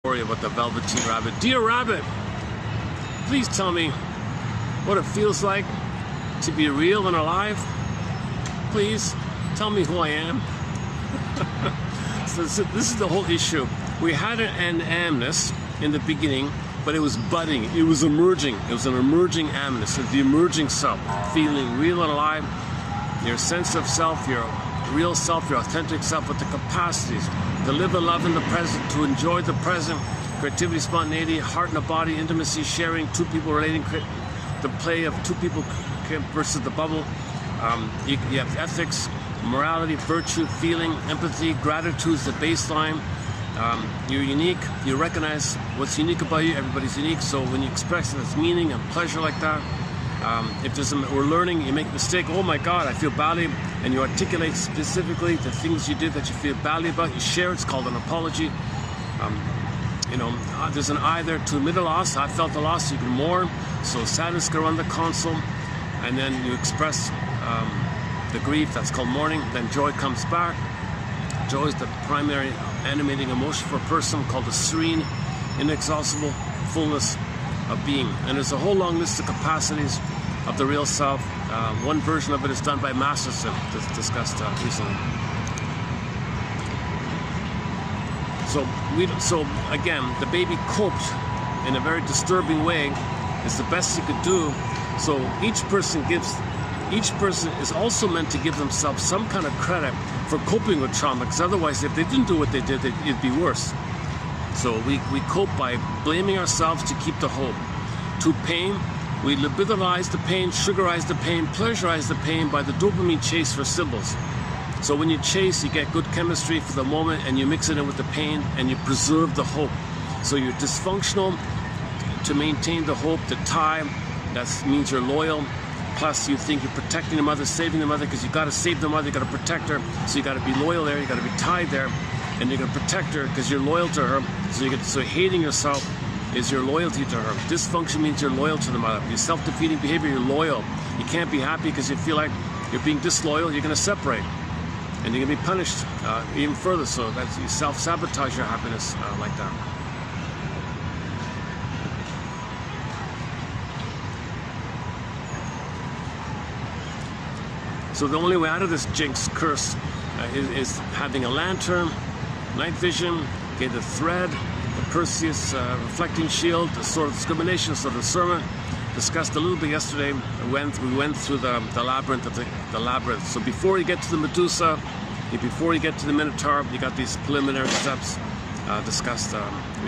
Story about the Velveteen Rabbit. Dear Rabbit, please tell me what it feels like to be real and alive. Please tell me who I am. So this is the whole issue. We had an amness in the beginning, but it was budding, it was emerging. It was an emerging amness, the emerging self, feeling real and alive, your sense of self, your real self, your authentic self, with the capacities to live and love in the present, to enjoy the present, creativity, spontaneity, heart and a body, intimacy, sharing, two people relating, the play of two people versus the bubble. You have ethics, morality, virtue, feeling, empathy, gratitude is the baseline. You're unique. You recognize what's unique about you. Everybody's unique. So when you express it as meaning and pleasure like that, if there's we're learning, you make a mistake. Oh my God, I feel badly, and you articulate specifically the things you did that you feel badly about. You share. It's called an apology. There's an I there to admit a loss. I felt the loss. You can mourn. So sadness can run the console, and then you express the grief. That's called mourning. Then joy comes back. Joy is the primary animating emotion for a person, called the serene, inexhaustible fullness of being. And there's a whole long list of capacities of the real self. One version of it is done by Masterson, discussed recently. So again, the baby coped in a very disturbing way. It's the best he could do. So each person is also meant to give themselves some kind of credit for coping with trauma, because otherwise, if they didn't do what they did, it'd be worse. So we cope by blaming ourselves to keep the hope. To pain, we libidize the pain, sugarize the pain, pleasurize the pain by the dopamine chase for symbols. So when you chase, you get good chemistry for the moment, and you mix it in with the pain, and you preserve the hope. So you're dysfunctional to maintain the hope, the tie. That means you're loyal. Plus, you think you're protecting the mother, saving the mother, because you got to save the mother, you got to protect her. So you got to be loyal there, you got to be tied there, and you're going to protect her because you're loyal to her. So hating yourself is your loyalty to her. Dysfunction means you're loyal to the mother. Your self-defeating behavior, you're loyal. You can't be happy because you feel like you're being disloyal. You're going to separate, and you're going to be punished even further. So that's, you self-sabotage your happiness like that. So the only way out of this jinx curse is having a lantern, night vision, okay, the thread, the Perseus reflecting shield, the sword of discrimination, the sword of discernment. Discussed a little bit yesterday. We went through the labyrinth of the labyrinth. So before you get to the Medusa, before you get to the Minotaur, you got these preliminary steps discussed recently.